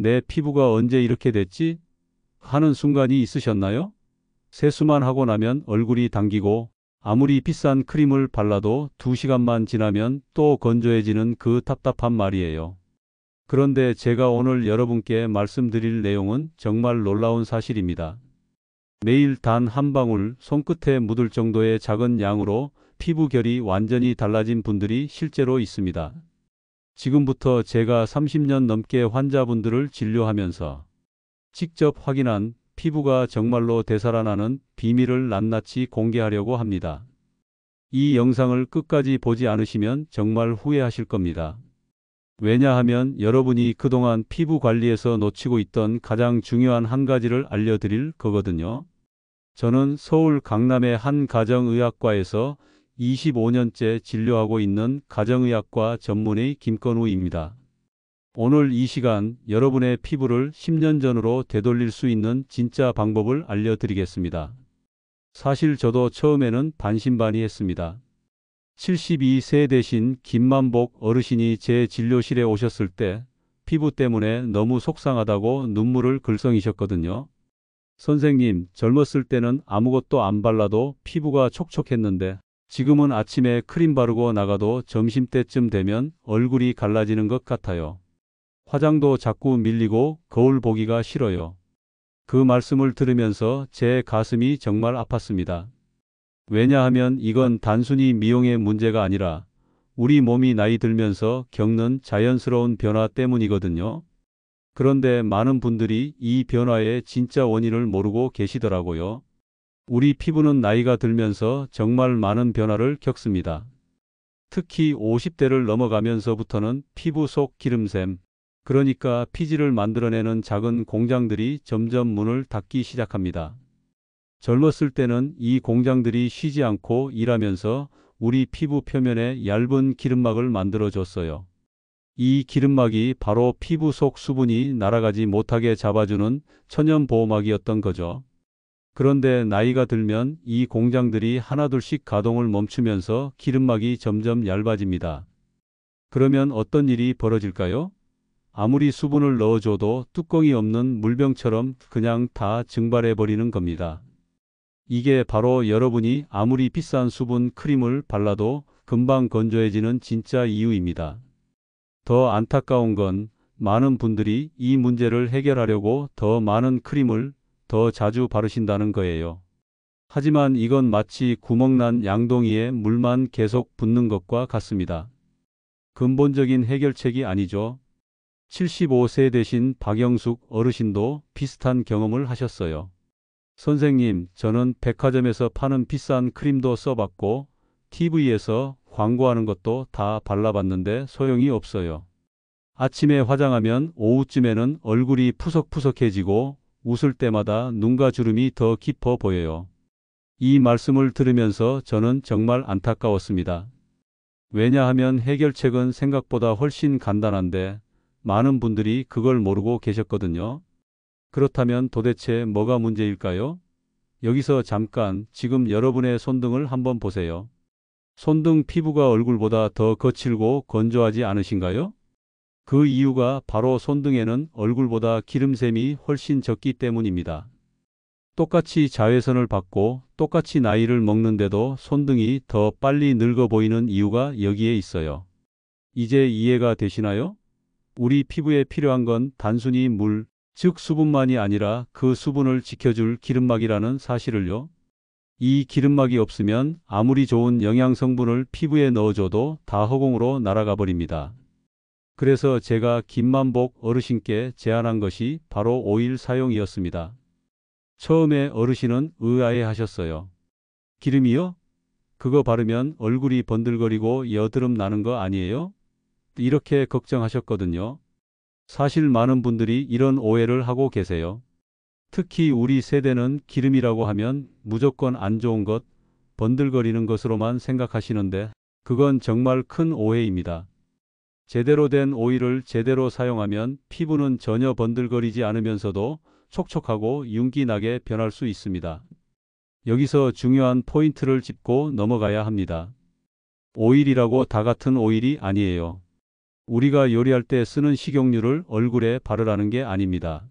내 피부가 언제 이렇게 됐지? 하는 순간이 있으셨나요? 세수만 하고 나면 얼굴이 당기고 아무리 비싼 크림을 발라도 2시간만 지나면 또 건조해지는 그 답답한 말이에요. 그런데 제가 오늘 여러분께 말씀드릴 내용은 정말 놀라운 사실입니다. 매일 단 한 방울 손끝에 묻을 정도의 작은 양으로 피부 결이 완전히 달라진 분들이 실제로 있습니다. 지금부터 제가 30년 넘게 환자분들을 진료하면서 직접 확인한 피부가 정말로 되살아나는 비밀을 낱낱이 공개하려고 합니다. 이 영상을 끝까지 보지 않으시면 정말 후회하실 겁니다. 왜냐하면 여러분이 그동안 피부 관리에서 놓치고 있던 가장 중요한 한 가지를 알려드릴 거거든요. 저는 서울 강남의 한 가정의학과에서 25년째 진료하고 있는 가정의학과 전문의 김건우입니다. 오늘 이 시간 여러분의 피부를 10년 전으로 되돌릴 수 있는 진짜 방법을 알려드리겠습니다. 사실 저도 처음에는 반신반의했습니다. 72세 되신 김만복 어르신이 제 진료실에 오셨을 때 피부 때문에 너무 속상하다고 눈물을 글썽이셨거든요. 선생님, 젊었을 때는 아무것도 안 발라도 피부가 촉촉했는데 지금은 아침에 크림 바르고 나가도 점심때쯤 되면 얼굴이 갈라지는 것 같아요. 화장도 자꾸 밀리고 거울 보기가 싫어요. 그 말씀을 들으면서 제 가슴이 정말 아팠습니다. 왜냐하면 이건 단순히 미용의 문제가 아니라 우리 몸이 나이 들면서 겪는 자연스러운 변화 때문이거든요. 그런데 많은 분들이 이 변화의 진짜 원인을 모르고 계시더라고요. 우리 피부는 나이가 들면서 정말 많은 변화를 겪습니다. 특히 50대를 넘어가면서부터는 피부 속 기름샘, 그러니까 피지를 만들어내는 작은 공장들이 점점 문을 닫기 시작합니다. 젊었을 때는 이 공장들이 쉬지 않고 일하면서 우리 피부 표면에 얇은 기름막을 만들어줬어요. 이 기름막이 바로 피부 속 수분이 날아가지 못하게 잡아주는 천연 보호막이었던 거죠. 그런데 나이가 들면 이 공장들이 하나둘씩 가동을 멈추면서 기름막이 점점 얇아집니다. 그러면 어떤 일이 벌어질까요? 아무리 수분을 넣어줘도 뚜껑이 없는 물병처럼 그냥 다 증발해버리는 겁니다. 이게 바로 여러분이 아무리 비싼 수분 크림을 발라도 금방 건조해지는 진짜 이유입니다. 더 안타까운 건 많은 분들이 이 문제를 해결하려고 더 많은 크림을 더 자주 바르신다는 거예요. 하지만 이건 마치 구멍난 양동이에 물만 계속 붓는 것과 같습니다. 근본적인 해결책이 아니죠. 75세 되신 박영숙 어르신도 비슷한 경험을 하셨어요. 선생님, 저는 백화점에서 파는 비싼 크림도 써봤고 TV에서 광고하는 것도 다 발라봤는데 소용이 없어요. 아침에 화장하면 오후쯤에는 얼굴이 푸석푸석해지고 웃을 때마다 눈가 주름이 더 깊어 보여요. 이 말씀을 들으면서 저는 정말 안타까웠습니다. 왜냐하면 해결책은 생각보다 훨씬 간단한데 많은 분들이 그걸 모르고 계셨거든요. 그렇다면 도대체 뭐가 문제일까요? 여기서 잠깐 지금 여러분의 손등을 한번 보세요. 손등 피부가 얼굴보다 더 거칠고 건조하지 않으신가요? 그 이유가 바로 손등에는 얼굴보다 기름샘이 훨씬 적기 때문입니다. 똑같이 자외선을 받고 똑같이 나이를 먹는데도 손등이 더 빨리 늙어 보이는 이유가 여기에 있어요. 이제 이해가 되시나요? 우리 피부에 필요한 건 단순히 물, 즉 수분만이 아니라 그 수분을 지켜줄 기름막이라는 사실을요. 이 기름막이 없으면 아무리 좋은 영양 성분을 피부에 넣어줘도 다 허공으로 날아가 버립니다. 그래서 제가 김만복 어르신께 제안한 것이 바로 오일 사용이었습니다. 처음에 어르신은 의아해 하셨어요. 기름이요? 그거 바르면 얼굴이 번들거리고 여드름 나는 거 아니에요? 이렇게 걱정하셨거든요. 사실 많은 분들이 이런 오해를 하고 계세요. 특히 우리 세대는 기름이라고 하면 무조건 안 좋은 것, 번들거리는 것으로만 생각하시는데 그건 정말 큰 오해입니다. 제대로 된 오일을 제대로 사용하면 피부는 전혀 번들거리지 않으면서도 촉촉하고 윤기나게 변할 수 있습니다. 여기서 중요한 포인트를 짚고 넘어가야 합니다. 오일이라고 다 같은 오일이 아니에요. 우리가 요리할 때 쓰는 식용유를 얼굴에 바르라는 게 아닙니다.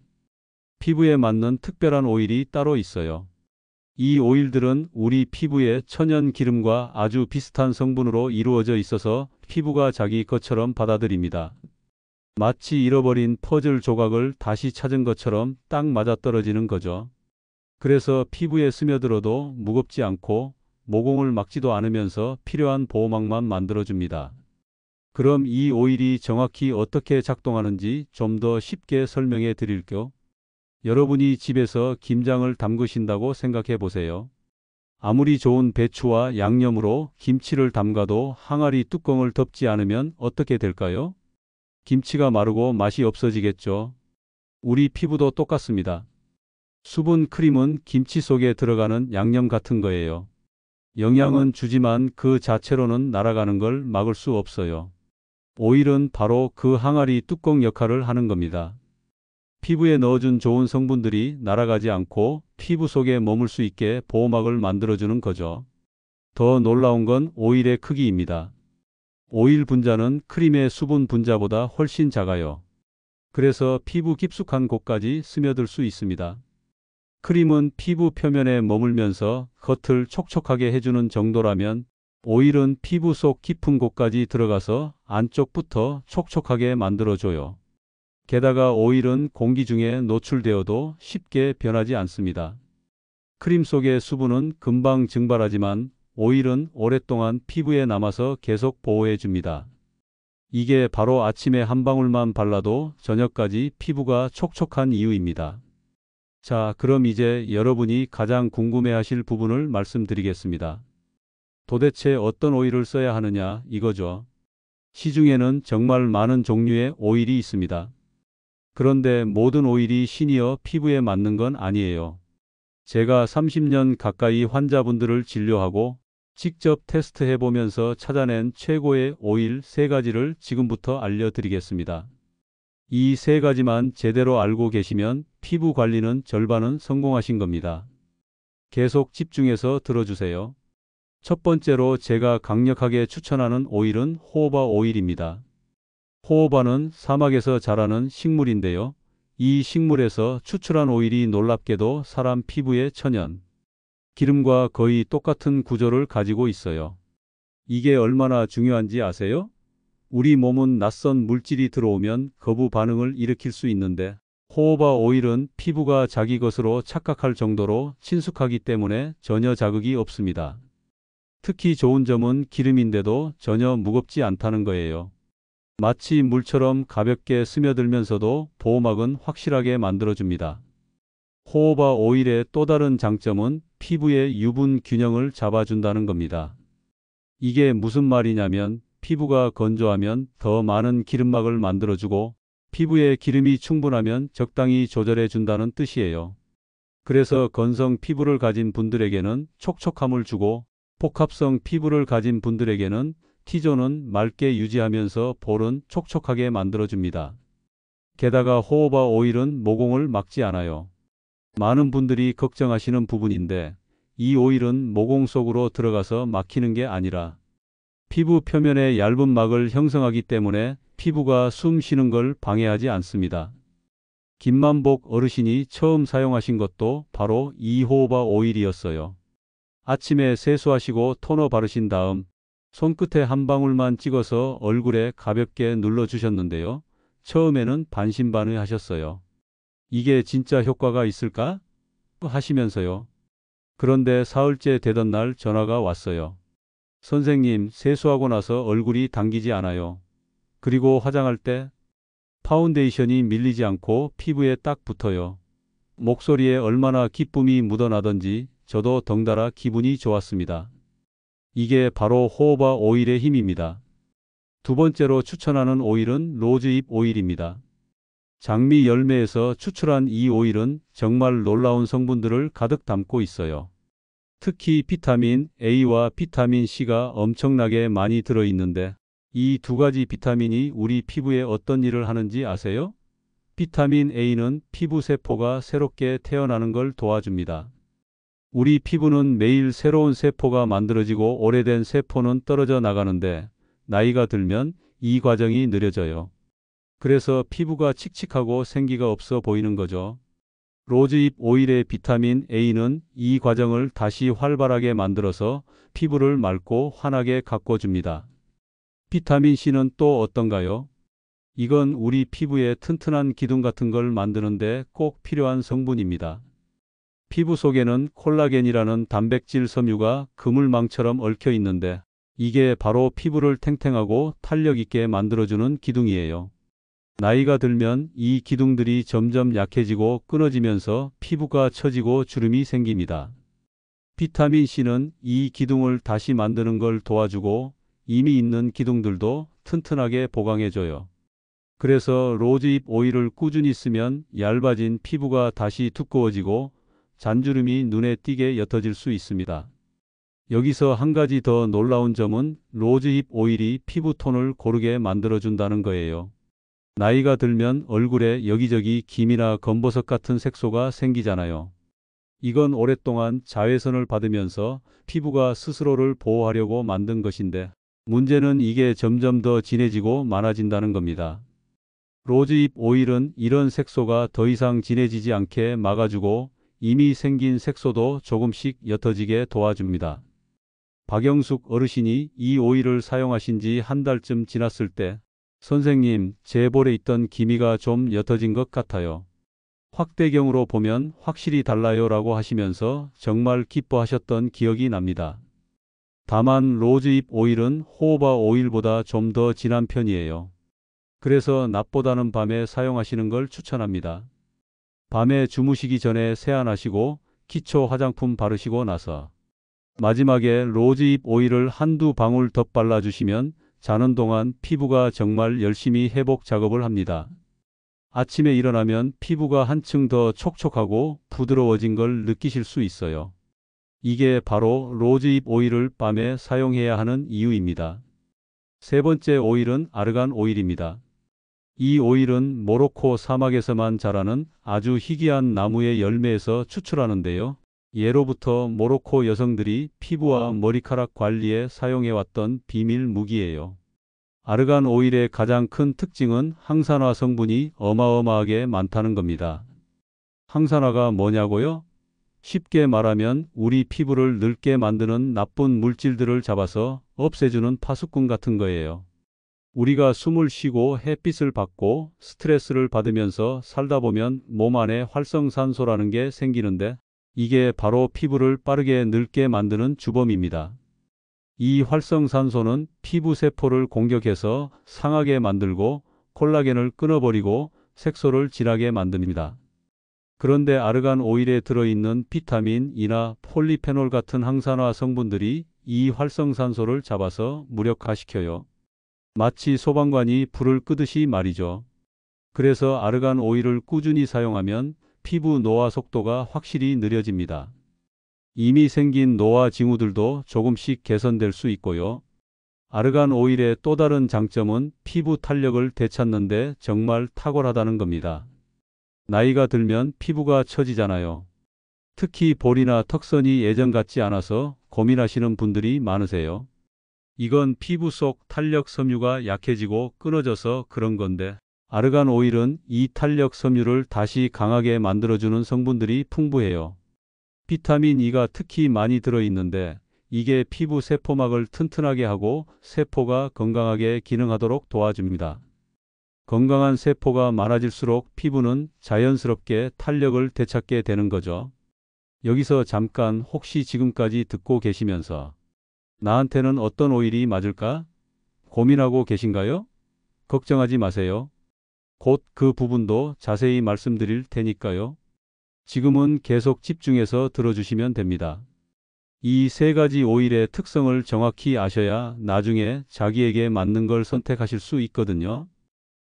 피부에 맞는 특별한 오일이 따로 있어요. 이 오일들은 우리 피부의 천연 기름과 아주 비슷한 성분으로 이루어져 있어서 피부가 자기 것처럼 받아들입니다. 마치 잃어버린 퍼즐 조각을 다시 찾은 것처럼 딱 맞아떨어지는 거죠. 그래서 피부에 스며들어도 무겁지 않고 모공을 막지도 않으면서 필요한 보호막만 만들어줍니다. 그럼 이 오일이 정확히 어떻게 작동하는지 좀 더 쉽게 설명해 드릴게요. 여러분이 집에서 김장을 담그신다고 생각해 보세요. 아무리 좋은 배추와 양념으로 김치를 담가도 항아리 뚜껑을 덮지 않으면 어떻게 될까요? 김치가 마르고 맛이 없어지겠죠. 우리 피부도 똑같습니다. 수분 크림은 김치 속에 들어가는 양념 같은 거예요. 영양은 주지만 그 자체로는 날아가는 걸 막을 수 없어요. 오일은 바로 그 항아리 뚜껑 역할을 하는 겁니다. 피부에 넣어준 좋은 성분들이 날아가지 않고 피부 속에 머물 수 있게 보호막을 만들어주는 거죠. 더 놀라운 건 오일의 크기입니다. 오일 분자는 크림의 수분 분자보다 훨씬 작아요. 그래서 피부 깊숙한 곳까지 스며들 수 있습니다. 크림은 피부 표면에 머물면서 겉을 촉촉하게 해주는 정도라면 오일은 피부 속 깊은 곳까지 들어가서 안쪽부터 촉촉하게 만들어줘요. 게다가 오일은 공기 중에 노출되어도 쉽게 변하지 않습니다. 크림 속의 수분은 금방 증발하지만 오일은 오랫동안 피부에 남아서 계속 보호해줍니다. 이게 바로 아침에 한 방울만 발라도 저녁까지 피부가 촉촉한 이유입니다. 자, 그럼 이제 여러분이 가장 궁금해하실 부분을 말씀드리겠습니다. 도대체 어떤 오일을 써야 하느냐 이거죠. 시중에는 정말 많은 종류의 오일이 있습니다. 그런데 모든 오일이 신이어 피부에 맞는 건 아니에요. 제가 30년 가까이 환자분들을 진료하고 직접 테스트해보면서 찾아낸 최고의 오일 3가지를 지금부터 알려드리겠습니다. 이 3가지만 제대로 알고 계시면 피부 관리는 절반은 성공하신 겁니다. 계속 집중해서 들어주세요. 첫 번째로 제가 강력하게 추천하는 오일은 호호바 오일입니다. 호호바는 사막에서 자라는 식물인데요. 이 식물에서 추출한 오일이 놀랍게도 사람 피부의 천연 기름과 거의 똑같은 구조를 가지고 있어요. 이게 얼마나 중요한지 아세요? 우리 몸은 낯선 물질이 들어오면 거부 반응을 일으킬 수 있는데 호호바 오일은 피부가 자기 것으로 착각할 정도로 친숙하기 때문에 전혀 자극이 없습니다. 특히 좋은 점은 기름인데도 전혀 무겁지 않다는 거예요. 마치 물처럼 가볍게 스며들면서도 보호막은 확실하게 만들어줍니다. 호호바 오일의 또 다른 장점은 피부의 유분 균형을 잡아준다는 겁니다. 이게 무슨 말이냐면 피부가 건조하면 더 많은 기름막을 만들어주고 피부에 기름이 충분하면 적당히 조절해준다는 뜻이에요. 그래서 건성 피부를 가진 분들에게는 촉촉함을 주고 복합성 피부를 가진 분들에게는 T존은 맑게 유지하면서 볼은 촉촉하게 만들어줍니다. 게다가 호호바 오일은 모공을 막지 않아요. 많은 분들이 걱정하시는 부분인데 이 오일은 모공 속으로 들어가서 막히는 게 아니라 피부 표면에 얇은 막을 형성하기 때문에 피부가 숨 쉬는 걸 방해하지 않습니다. 김만복 어르신이 처음 사용하신 것도 바로 이 호호바 오일이었어요. 아침에 세수하시고 토너 바르신 다음 손끝에 한 방울만 찍어서 얼굴에 가볍게 눌러주셨는데요. 처음에는 반신반의하셨어요. 이게 진짜 효과가 있을까? 하시면서요. 그런데 사흘째 되던 날 전화가 왔어요. 선생님, 세수하고 나서 얼굴이 당기지 않아요. 그리고 화장할 때 파운데이션이 밀리지 않고 피부에 딱 붙어요. 목소리에 얼마나 기쁨이 묻어나던지 저도 덩달아 기분이 좋았습니다. 이게 바로 호호바 오일의 힘입니다. 두 번째로 추천하는 오일은 로즈잎 오일입니다. 장미 열매에서 추출한 이 오일은 정말 놀라운 성분들을 가득 담고 있어요. 특히 비타민 A와 비타민 C가 엄청나게 많이 들어있는데 이 2가지 비타민이 우리 피부에 어떤 일을 하는지 아세요? 비타민 A는 피부 세포가 새롭게 태어나는 걸 도와줍니다. 우리 피부는 매일 새로운 세포가 만들어지고 오래된 세포는 떨어져 나가는데 나이가 들면 이 과정이 느려져요. 그래서 피부가 칙칙하고 생기가 없어 보이는 거죠. 로즈잎 오일의 비타민 A는 이 과정을 다시 활발하게 만들어서 피부를 맑고 환하게 가꿔줍니다. 비타민 C는 또 어떤가요? 이건 우리 피부의 튼튼한 기둥 같은 걸 만드는데 꼭 필요한 성분입니다. 피부 속에는 콜라겐이라는 단백질 섬유가 그물망처럼 얽혀 있는데 이게 바로 피부를 탱탱하고 탄력 있게 만들어주는 기둥이에요. 나이가 들면 이 기둥들이 점점 약해지고 끊어지면서 피부가 처지고 주름이 생깁니다. 비타민 C는 이 기둥을 다시 만드는 걸 도와주고 이미 있는 기둥들도 튼튼하게 보강해줘요. 그래서 로즈잎 오일을 꾸준히 쓰면 얇아진 피부가 다시 두꺼워지고 잔주름이 눈에 띄게 옅어질 수 있습니다. 여기서 한 가지 더 놀라운 점은 로즈잎 오일이 피부톤을 고르게 만들어준다는 거예요. 나이가 들면 얼굴에 여기저기 기미나 검버섯 같은 색소가 생기잖아요. 이건 오랫동안 자외선을 받으면서 피부가 스스로를 보호하려고 만든 것인데 문제는 이게 점점 더 진해지고 많아진다는 겁니다. 로즈잎 오일은 이런 색소가 더 이상 진해지지 않게 막아주고 이미 생긴 색소도 조금씩 옅어지게 도와줍니다. 박영숙 어르신이 이 오일을 사용하신 지 한 달쯤 지났을 때 선생님, 제 볼에 있던 기미가 좀 옅어진 것 같아요. 확대경으로 보면 확실히 달라요 라고 하시면서 정말 기뻐하셨던 기억이 납니다. 다만 로즈잎 오일은 호호바 오일보다 좀 더 진한 편이에요. 그래서 낮보다는 밤에 사용하시는 걸 추천합니다. 밤에 주무시기 전에 세안하시고 기초 화장품 바르시고 나서 마지막에 로즈잎 오일을 한두 방울 더 발라주시면 자는 동안 피부가 정말 열심히 회복 작업을 합니다. 아침에 일어나면 피부가 한층 더 촉촉하고 부드러워진 걸 느끼실 수 있어요. 이게 바로 로즈잎 오일을 밤에 사용해야 하는 이유입니다. 세 번째 오일은 아르간 오일입니다. 이 오일은 모로코 사막에서만 자라는 아주 희귀한 나무의 열매에서 추출하는데요. 예로부터 모로코 여성들이 피부와 머리카락 관리에 사용해왔던 비밀 무기예요. 아르간 오일의 가장 큰 특징은 항산화 성분이 어마어마하게 많다는 겁니다. 항산화가 뭐냐고요? 쉽게 말하면 우리 피부를 늙게 만드는 나쁜 물질들을 잡아서 없애주는 파수꾼 같은 거예요. 우리가 숨을 쉬고 햇빛을 받고 스트레스를 받으면서 살다 보면 몸 안에 활성산소라는 게 생기는데 이게 바로 피부를 빠르게 늙게 만드는 주범입니다. 이 활성산소는 피부 세포를 공격해서 상하게 만들고 콜라겐을 끊어버리고 색소를 진하게 만듭니다. 그런데 아르간 오일에 들어있는 비타민 E나 폴리페놀 같은 항산화 성분들이 이 활성산소를 잡아서 무력화시켜요. 마치 소방관이 불을 끄듯이 말이죠. 그래서 아르간 오일을 꾸준히 사용하면 피부 노화 속도가 확실히 느려집니다. 이미 생긴 노화 징후들도 조금씩 개선될 수 있고요. 아르간 오일의 또 다른 장점은 피부 탄력을 되찾는데 정말 탁월하다는 겁니다. 나이가 들면 피부가 처지잖아요. 특히 볼이나 턱선이 예전 같지 않아서 고민하시는 분들이 많으세요. 이건 피부 속 탄력 섬유가 약해지고 끊어져서 그런 건데 아르간 오일은 이 탄력 섬유를 다시 강하게 만들어주는 성분들이 풍부해요. 비타민 E가 특히 많이 들어있는데 이게 피부 세포막을 튼튼하게 하고 세포가 건강하게 기능하도록 도와줍니다. 건강한 세포가 많아질수록 피부는 자연스럽게 탄력을 되찾게 되는 거죠. 여기서 잠깐 혹시 지금까지 듣고 계시면서 나한테는 어떤 오일이 맞을까? 고민하고 계신가요? 걱정하지 마세요. 곧 그 부분도 자세히 말씀드릴 테니까요. 지금은 계속 집중해서 들어주시면 됩니다. 이 세 가지 오일의 특성을 정확히 아셔야 나중에 자기에게 맞는 걸 선택하실 수 있거든요.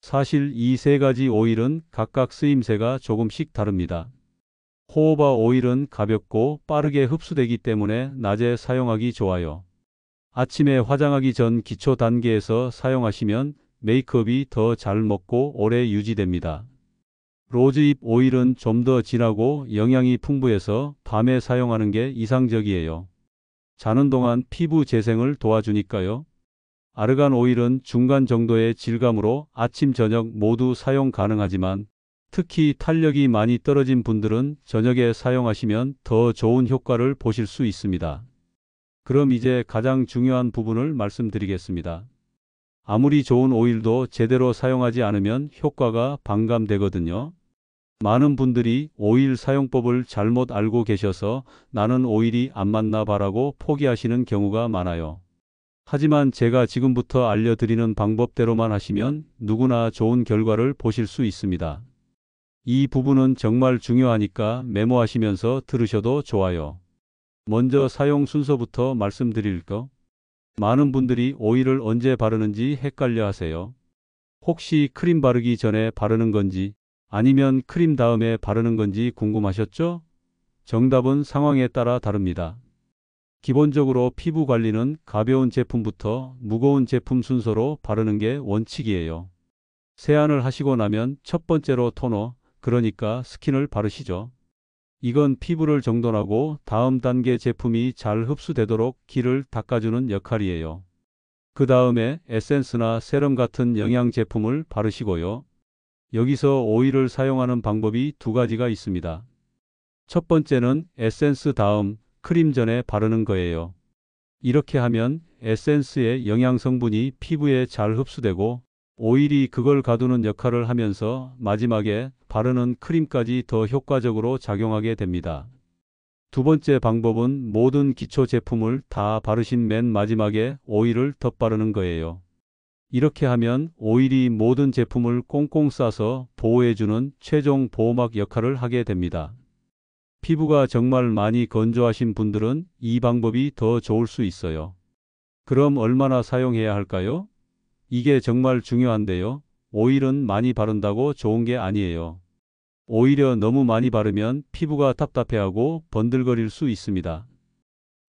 사실 이 세 가지 오일은 각각 쓰임새가 조금씩 다릅니다. 호호바 오일은 가볍고 빠르게 흡수되기 때문에 낮에 사용하기 좋아요. 아침에 화장하기 전 기초 단계에서 사용하시면 메이크업이 더 잘 먹고 오래 유지됩니다. 로즈잎 오일은 좀 더 진하고 영양이 풍부해서 밤에 사용하는 게 이상적이에요. 자는 동안 피부 재생을 도와주니까요. 아르간 오일은 중간 정도의 질감으로 아침, 저녁 모두 사용 가능하지만 특히 탄력이 많이 떨어진 분들은 저녁에 사용하시면 더 좋은 효과를 보실 수 있습니다. 그럼 이제 가장 중요한 부분을 말씀드리겠습니다. 아무리 좋은 오일도 제대로 사용하지 않으면 효과가 반감되거든요. 많은 분들이 오일 사용법을 잘못 알고 계셔서 나는 오일이 안 맞나 봐라고 포기하시는 경우가 많아요. 하지만 제가 지금부터 알려드리는 방법대로만 하시면 누구나 좋은 결과를 보실 수 있습니다. 이 부분은 정말 중요하니까 메모하시면서 들으셔도 좋아요. 먼저 사용 순서부터 말씀드릴게요. 많은 분들이 오일을 언제 바르는지 헷갈려 하세요. 혹시 크림 바르기 전에 바르는 건지 아니면 크림 다음에 바르는 건지 궁금하셨죠? 정답은 상황에 따라 다릅니다. 기본적으로 피부 관리는 가벼운 제품부터 무거운 제품 순서로 바르는 게 원칙이에요. 세안을 하시고 나면 첫 번째로 토너, 그러니까 스킨을 바르시죠. 이건 피부를 정돈하고 다음 단계 제품이 잘 흡수되도록 기를 닦아주는 역할이에요. 그 다음에 에센스나 세럼 같은 영양 제품을 바르시고요. 여기서 오일을 사용하는 방법이 두 가지가 있습니다. 첫 번째는 에센스 다음 크림 전에 바르는 거예요. 이렇게 하면 에센스의 영양 성분이 피부에 잘 흡수되고 오일이 그걸 가두는 역할을 하면서 마지막에 바르는 크림까지 더 효과적으로 작용하게 됩니다. 두 번째 방법은 모든 기초 제품을 다 바르신 맨 마지막에 오일을 덧바르는 거예요. 이렇게 하면 오일이 모든 제품을 꽁꽁 싸서 보호해주는 최종 보호막 역할을 하게 됩니다. 피부가 정말 많이 건조하신 분들은 이 방법이 더 좋을 수 있어요. 그럼 얼마나 사용해야 할까요? 이게 정말 중요한데요. 오일은 많이 바른다고 좋은 게 아니에요. 오히려 너무 많이 바르면 피부가 답답해하고 번들거릴 수 있습니다.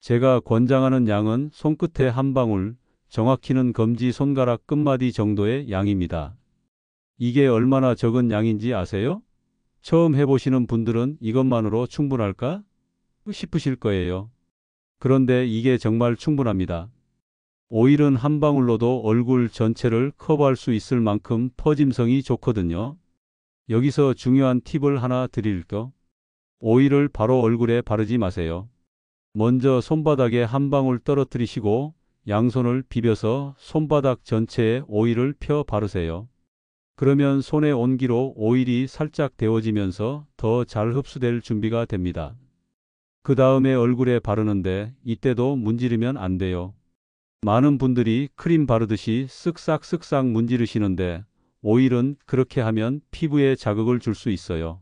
제가 권장하는 양은 손끝에 한 방울, 정확히는 검지 손가락 끝마디 정도의 양입니다. 이게 얼마나 적은 양인지 아세요? 처음 해보시는 분들은 이것만으로 충분할까? 싶으실 거예요. 그런데 이게 정말 충분합니다. 오일은 한 방울로도 얼굴 전체를 커버할 수 있을 만큼 퍼짐성이 좋거든요. 여기서 중요한 팁을 하나 드릴게요. 오일을 바로 얼굴에 바르지 마세요. 먼저 손바닥에 한 방울 떨어뜨리시고 양손을 비벼서 손바닥 전체에 오일을 펴 바르세요. 그러면 손의 온기로 오일이 살짝 데워지면서 더 잘 흡수될 준비가 됩니다. 그 다음에 얼굴에 바르는데 이때도 문지르면 안 돼요. 많은 분들이 크림 바르듯이 쓱싹쓱싹 문지르시는데 오일은 그렇게 하면 피부에 자극을 줄 수 있어요.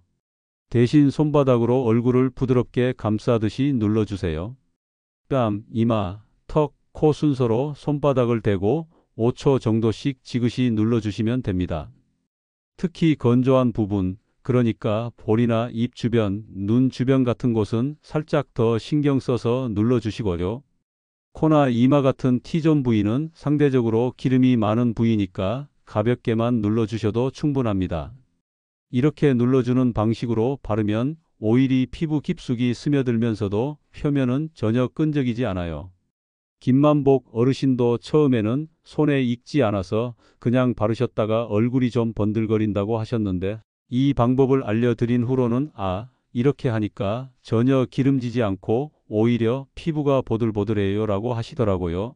대신 손바닥으로 얼굴을 부드럽게 감싸듯이 눌러주세요. 뺨, 이마, 턱, 코 순서로 손바닥을 대고 5초 정도씩 지그시 눌러주시면 됩니다. 특히 건조한 부분, 그러니까 볼이나 입 주변, 눈 주변 같은 곳은 살짝 더 신경 써서 눌러주시고요. 코나 이마 같은 T존 부위는 상대적으로 기름이 많은 부위니까 가볍게만 눌러주셔도 충분합니다. 이렇게 눌러주는 방식으로 바르면 오일이 피부 깊숙이 스며들면서도 표면은 전혀 끈적이지 않아요. 김만복 어르신도 처음에는 손에 익지 않아서 그냥 바르셨다가 얼굴이 좀 번들거린다고 하셨는데 이 방법을 알려드린 후로는 이렇게 하니까 전혀 기름지지 않고 오히려 피부가 보들보들해요 라고 하시더라고요.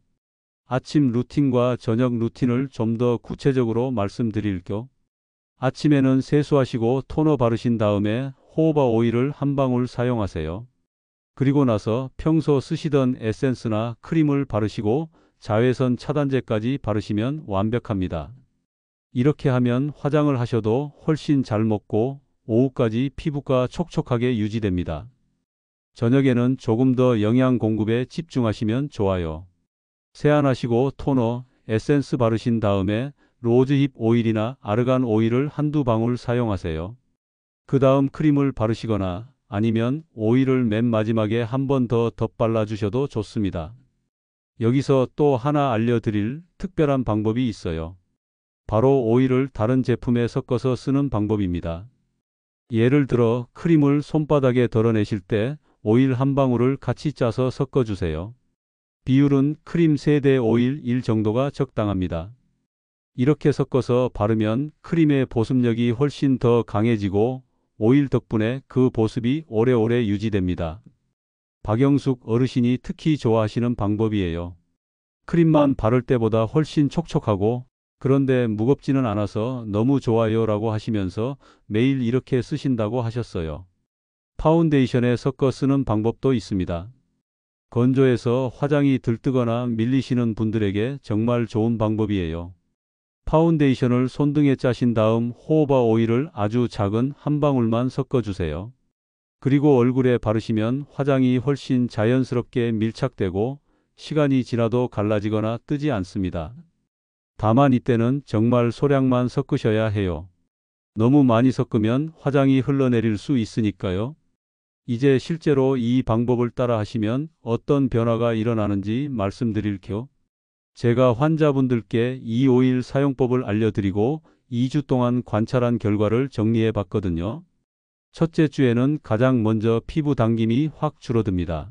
아침 루틴과 저녁 루틴을 좀 더 구체적으로 말씀드릴게요. 아침에는 세수하시고 토너 바르신 다음에 호호바 오일을 한 방울 사용하세요. 그리고 나서 평소 쓰시던 에센스나 크림을 바르시고 자외선 차단제까지 바르시면 완벽합니다. 이렇게 하면 화장을 하셔도 훨씬 잘 먹고 오후까지 피부가 촉촉하게 유지됩니다. 저녁에는 조금 더 영양 공급에 집중하시면 좋아요. 세안하시고 토너, 에센스 바르신 다음에 로즈힙 오일이나 아르간 오일을 한두 방울 사용하세요. 그 다음 크림을 바르시거나 아니면 오일을 맨 마지막에 한 번 더 덧발라 주셔도 좋습니다. 여기서 또 하나 알려드릴 특별한 방법이 있어요. 바로 오일을 다른 제품에 섞어서 쓰는 방법입니다. 예를 들어 크림을 손바닥에 덜어내실 때 오일 한 방울을 같이 짜서 섞어주세요. 비율은 크림 3대 오일 1 정도가 적당합니다. 이렇게 섞어서 바르면 크림의 보습력이 훨씬 더 강해지고 오일 덕분에 그 보습이 오래오래 유지됩니다. 박영숙 어르신이 특히 좋아하시는 방법이에요. 크림만 바를 때보다 훨씬 촉촉하고 그런데 무겁지는 않아서 너무 좋아요 라고 하시면서 매일 이렇게 쓰신다고 하셨어요. 파운데이션에 섞어 쓰는 방법도 있습니다. 건조해서 화장이 들뜨거나 밀리시는 분들에게 정말 좋은 방법이에요. 파운데이션을 손등에 짜신 다음 호호바 오일을 아주 작은 한 방울만 섞어주세요. 그리고 얼굴에 바르시면 화장이 훨씬 자연스럽게 밀착되고 시간이 지나도 갈라지거나 뜨지 않습니다. 다만 이때는 정말 소량만 섞으셔야 해요. 너무 많이 섞으면 화장이 흘러내릴 수 있으니까요. 이제 실제로 이 방법을 따라 하시면 어떤 변화가 일어나는지 말씀드릴게요. 제가 환자분들께 이 오일 사용법을 알려드리고 2주 동안 관찰한 결과를 정리해 봤거든요. 첫째 주에는 가장 먼저 피부 당김이 확 줄어듭니다.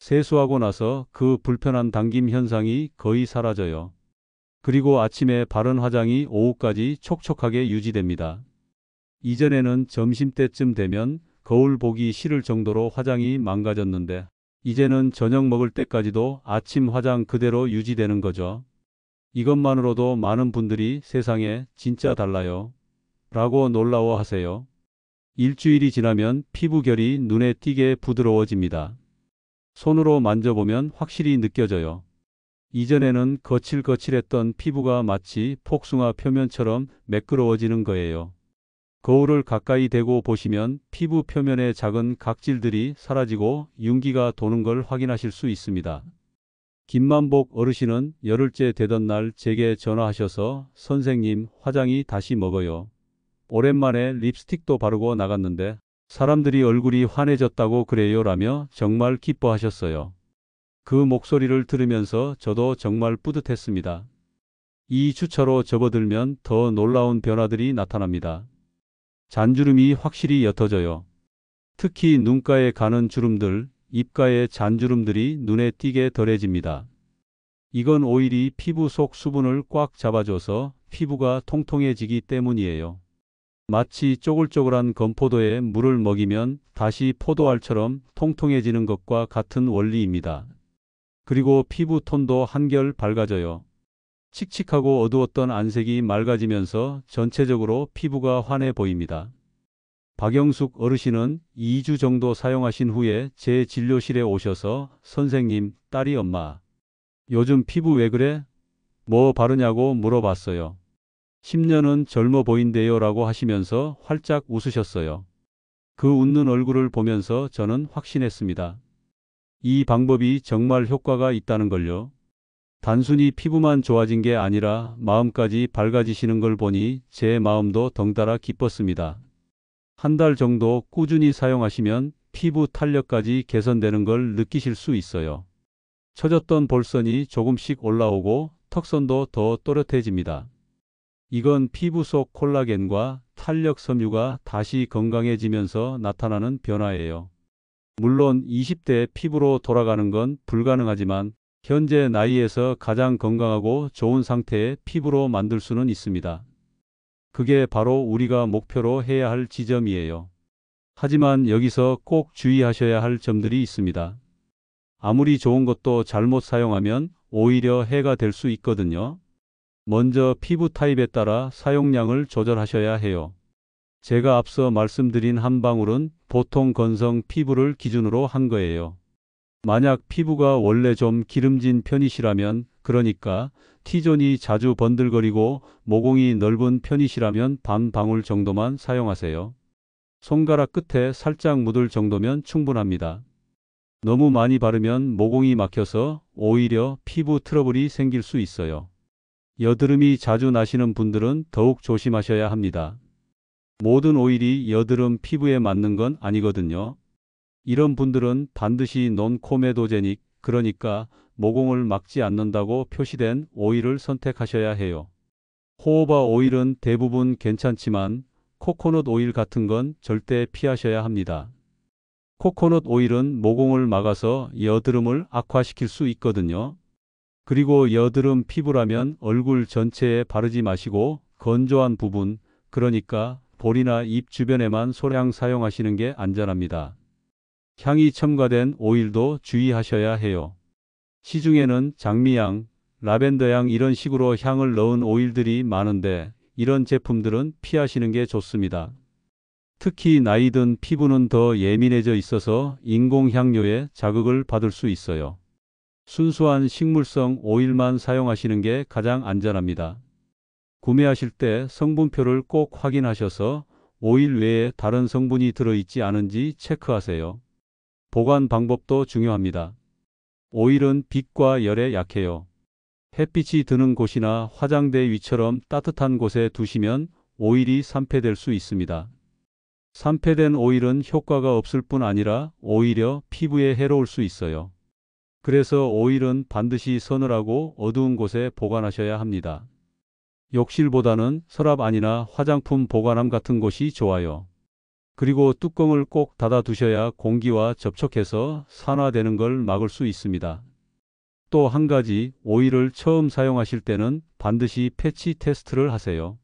세수하고 나서 그 불편한 당김 현상이 거의 사라져요. 그리고 아침에 바른 화장이 오후까지 촉촉하게 유지됩니다. 이전에는 점심때쯤 되면 거울 보기 싫을 정도로 화장이 망가졌는데 이제는 저녁 먹을 때까지도 아침 화장 그대로 유지되는 거죠. 이것만으로도 많은 분들이 세상에 진짜 달라요 라고 놀라워하세요. 일주일이 지나면 피부 결이 눈에 띄게 부드러워집니다. 손으로 만져보면 확실히 느껴져요. 이전에는 거칠거칠했던 피부가 마치 복숭아 표면처럼 매끄러워지는 거예요. 거울을 가까이 대고 보시면 피부 표면의 작은 각질들이 사라지고 윤기가 도는 걸 확인하실 수 있습니다. 김만복 어르신은 열흘째 되던 날 제게 전화하셔서 선생님 화장이 다시 먹어요. 오랜만에 립스틱도 바르고 나갔는데 사람들이 얼굴이 환해졌다고 그래요 라며 정말 기뻐하셨어요. 그 목소리를 들으면서 저도 정말 뿌듯했습니다. 이 주차로 접어들면 더 놀라운 변화들이 나타납니다. 잔주름이 확실히 옅어져요. 특히 눈가에 가는 주름들, 입가의 잔주름들이 눈에 띄게 덜해집니다. 이건 오일이 피부 속 수분을 꽉 잡아줘서 피부가 통통해지기 때문이에요. 마치 쪼글쪼글한 건포도에 물을 먹이면 다시 포도알처럼 통통해지는 것과 같은 원리입니다. 그리고 피부 톤도 한결 밝아져요. 칙칙하고 어두웠던 안색이 맑아지면서 전체적으로 피부가 환해 보입니다. 박영숙 어르신은 2주 정도 사용하신 후에 제 진료실에 오셔서 선생님, 딸이 엄마, 요즘 피부 왜 그래? 뭐 바르냐고 물어봤어요. 10년은 젊어 보인대요 라고 하시면서 활짝 웃으셨어요. 그 웃는 얼굴을 보면서 저는 확신했습니다. 이 방법이 정말 효과가 있다는 걸요. 단순히 피부만 좋아진 게 아니라 마음까지 밝아지시는 걸 보니 제 마음도 덩달아 기뻤습니다. 한 달 정도 꾸준히 사용하시면 피부 탄력까지 개선되는 걸 느끼실 수 있어요. 처졌던 볼선이 조금씩 올라오고 턱선도 더 또렷해집니다. 이건 피부 속 콜라겐과 탄력 섬유가 다시 건강해지면서 나타나는 변화예요. 물론 20대 피부로 돌아가는 건 불가능하지만 현재 나이에서 가장 건강하고 좋은 상태의 피부로 만들 수는 있습니다. 그게 바로 우리가 목표로 해야 할 지점이에요. 하지만 여기서 꼭 주의하셔야 할 점들이 있습니다. 아무리 좋은 것도 잘못 사용하면 오히려 해가 될 수 있거든요. 먼저 피부 타입에 따라 사용량을 조절하셔야 해요. 제가 앞서 말씀드린 한 방울은 보통 건성 피부를 기준으로 한 거예요. 만약 피부가 원래 좀 기름진 편이시라면, 그러니까 T존이 자주 번들거리고 모공이 넓은 편이시라면 반 방울 정도만 사용하세요. 손가락 끝에 살짝 묻을 정도면 충분합니다. 너무 많이 바르면 모공이 막혀서 오히려 피부 트러블이 생길 수 있어요. 여드름이 자주 나시는 분들은 더욱 조심하셔야 합니다. 모든 오일이 여드름 피부에 맞는 건 아니거든요. 이런 분들은 반드시 논코메도제닉, 그러니까 모공을 막지 않는다고 표시된 오일을 선택하셔야 해요. 호호바 오일은 대부분 괜찮지만 코코넛 오일 같은 건 절대 피하셔야 합니다. 코코넛 오일은 모공을 막아서 여드름을 악화시킬 수 있거든요. 그리고 여드름 피부라면 얼굴 전체에 바르지 마시고 건조한 부분, 그러니까 볼이나 입 주변에만 소량 사용하시는 게 안전합니다. 향이 첨가된 오일도 주의하셔야 해요. 시중에는 장미향, 라벤더향 이런 식으로 향을 넣은 오일들이 많은데 이런 제품들은 피하시는 게 좋습니다. 특히 나이 든 피부는 더 예민해져 있어서 인공향료에 자극을 받을 수 있어요. 순수한 식물성 오일만 사용하시는 게 가장 안전합니다. 구매하실 때 성분표를 꼭 확인하셔서 오일 외에 다른 성분이 들어있지 않은지 체크하세요. 보관 방법도 중요합니다. 오일은 빛과 열에 약해요. 햇빛이 드는 곳이나 화장대 위처럼 따뜻한 곳에 두시면 오일이 산패될 수 있습니다. 산패된 오일은 효과가 없을 뿐 아니라 오히려 피부에 해로울 수 있어요. 그래서 오일은 반드시 서늘하고 어두운 곳에 보관하셔야 합니다. 욕실보다는 서랍 안이나 화장품 보관함 같은 곳이 좋아요. 그리고 뚜껑을 꼭 닫아 두셔야 공기와 접촉해서 산화되는 걸 막을 수 있습니다. 또 한 가지, 오일을 처음 사용하실 때는 반드시 패치 테스트를 하세요.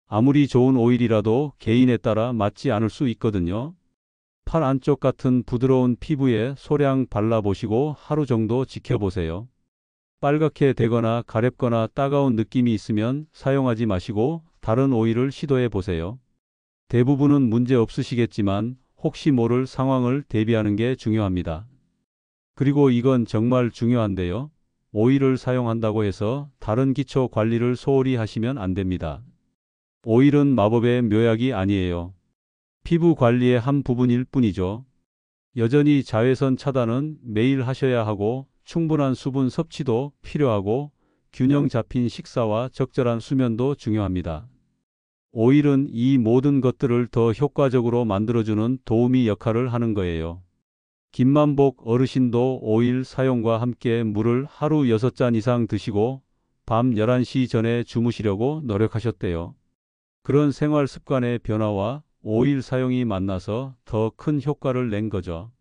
아무리 좋은 오일이라도 개인에 따라 맞지 않을 수 있거든요. 팔 안쪽 같은 부드러운 피부에 소량 발라보시고 하루 정도 지켜보세요. 빨갛게 되거나 가렵거나 따가운 느낌이 있으면 사용하지 마시고 다른 오일을 시도해 보세요. 대부분은 문제 없으시겠지만 혹시 모를 상황을 대비하는 게 중요합니다. 그리고 이건 정말 중요한데요. 오일을 사용한다고 해서 다른 기초 관리를 소홀히 하시면 안 됩니다. 오일은 마법의 묘약이 아니에요. 피부 관리의 한 부분일 뿐이죠. 여전히 자외선 차단은 매일 하셔야 하고 충분한 수분 섭취도 필요하고 균형 잡힌 식사와 적절한 수면도 중요합니다. 오일은 이 모든 것들을 더 효과적으로 만들어주는 도우미 역할을 하는 거예요. 김만복 어르신도 오일 사용과 함께 물을 하루 6잔 이상 드시고 밤 11시 전에 주무시려고 노력하셨대요. 그런 생활 습관의 변화와 오일 사용이 만나서 더 큰 효과를 낸 거죠.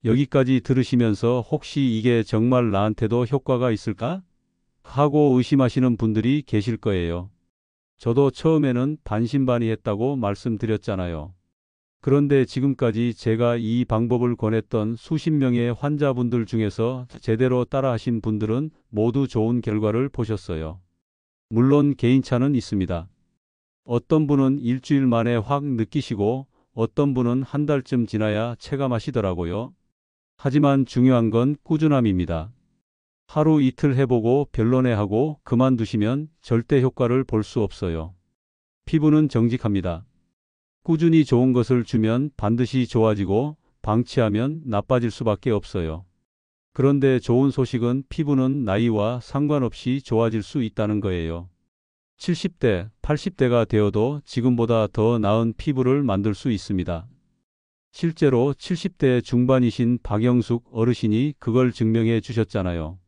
여기까지 들으시면서 혹시 이게 정말 나한테도 효과가 있을까? 하고 의심하시는 분들이 계실 거예요. 저도 처음에는 반신반의했다고 말씀드렸잖아요. 그런데 지금까지 제가 이 방법을 권했던 수십 명의 환자분들 중에서 제대로 따라하신 분들은 모두 좋은 결과를 보셨어요. 물론 개인차는 있습니다. 어떤 분은 일주일 만에 확 느끼시고 어떤 분은 한 달쯤 지나야 체감하시더라고요. 하지만 중요한 건 꾸준함입니다. 하루 이틀 해보고 별로네하고 그만두시면 절대 효과를 볼 수 없어요. 피부는 정직합니다. 꾸준히 좋은 것을 주면 반드시 좋아지고 방치하면 나빠질 수밖에 없어요. 그런데 좋은 소식은 피부는 나이와 상관없이 좋아질 수 있다는 거예요. 70대, 80대가 되어도 지금보다 더 나은 피부를 만들 수 있습니다. 실제로 70대 중반이신 박영숙 어르신이 그걸 증명해 주셨잖아요.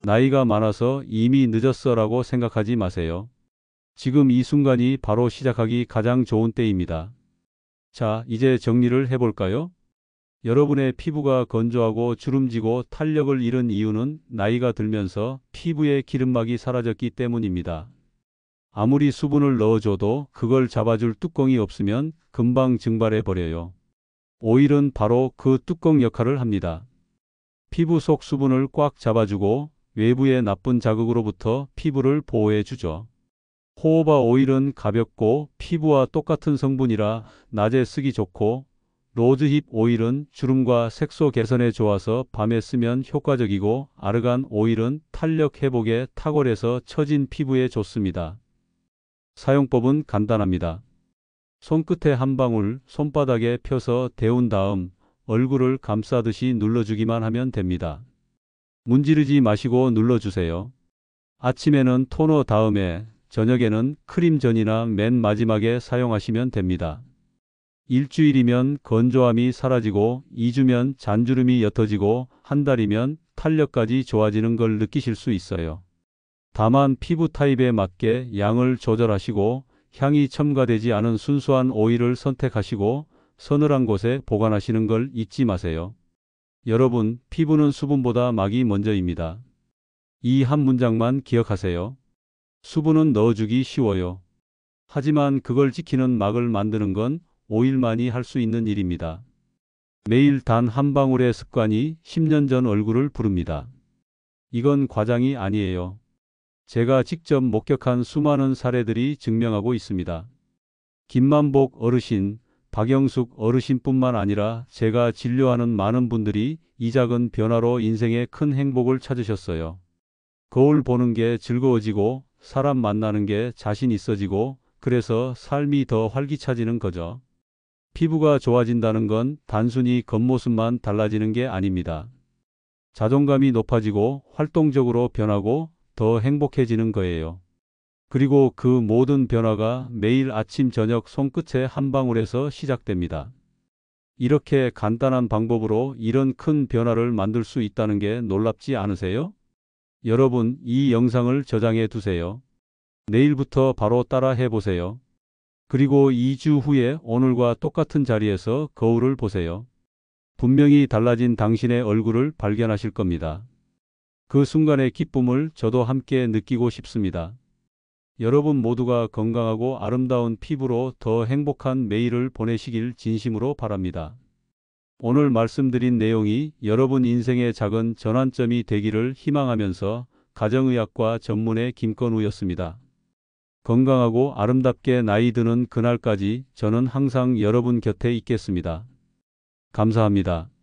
나이가 많아서 이미 늦었어라고 생각하지 마세요. 지금 이 순간이 바로 시작하기 가장 좋은 때입니다. 자, 이제 정리를 해볼까요? 여러분의 피부가 건조하고 주름지고 탄력을 잃은 이유는 나이가 들면서 피부의 기름막이 사라졌기 때문입니다. 아무리 수분을 넣어줘도 그걸 잡아줄 뚜껑이 없으면 금방 증발해 버려요. 오일은 바로 그 뚜껑 역할을 합니다. 피부 속 수분을 꽉 잡아주고 외부의 나쁜 자극으로부터 피부를 보호해 주죠. 호호바 오일은 가볍고 피부와 똑같은 성분이라 낮에 쓰기 좋고, 로즈힙 오일은 주름과 색소 개선에 좋아서 밤에 쓰면 효과적이고, 아르간 오일은 탄력 회복에 탁월해서 처진 피부에 좋습니다. 사용법은 간단합니다. 손끝에 한 방울 손바닥에 펴서 데운 다음 얼굴을 감싸듯이 눌러주기만 하면 됩니다. 문지르지 마시고 눌러주세요. 아침에는 토너 다음에 저녁에는 크림 전이나 맨 마지막에 사용하시면 됩니다. 일주일이면 건조함이 사라지고 2주면 잔주름이 옅어지고 한 달이면 탄력까지 좋아지는 걸 느끼실 수 있어요. 다만 피부 타입에 맞게 양을 조절하시고 향이 첨가되지 않은 순수한 오일을 선택하시고 서늘한 곳에 보관하시는 걸 잊지 마세요. 여러분, 피부는 수분보다 막이 먼저입니다. 이 한 문장만 기억하세요. 수분은 넣어주기 쉬워요. 하지만 그걸 지키는 막을 만드는 건 5일만이 할 수 있는 일입니다. 매일 단 한 방울의 습관이 10년 전 얼굴을 부릅니다. 이건 과장이 아니에요. 제가 직접 목격한 수많은 사례들이 증명하고 있습니다. 김만복 어르신, 박영숙 어르신뿐만 아니라 제가 진료하는 많은 분들이 이 작은 변화로 인생의 큰 행복을 찾으셨어요. 거울 보는 게 즐거워지고 사람 만나는 게 자신 있어지고 그래서 삶이 더 활기차지는 거죠. 피부가 좋아진다는 건 단순히 겉모습만 달라지는 게 아닙니다. 자존감이 높아지고 활동적으로 변하고 더 행복해지는 거예요. 그리고 그 모든 변화가 매일 아침 저녁 손끝의 한 방울에서 시작됩니다. 이렇게 간단한 방법으로 이런 큰 변화를 만들 수 있다는 게 놀랍지 않으세요? 여러분, 이 영상을 저장해 두세요. 내일부터 바로 따라 해보세요. 그리고 2주 후에 오늘과 똑같은 자리에서 거울을 보세요. 분명히 달라진 당신의 얼굴을 발견하실 겁니다. 그 순간의 기쁨을 저도 함께 느끼고 싶습니다. 여러분 모두가 건강하고 아름다운 피부로 더 행복한 매일을 보내시길 진심으로 바랍니다. 오늘 말씀드린 내용이 여러분 인생의 작은 전환점이 되기를 희망하면서 가정의학과 전문의 김건우였습니다. 건강하고 아름답게 나이 드는 그날까지 저는 항상 여러분 곁에 있겠습니다. 감사합니다.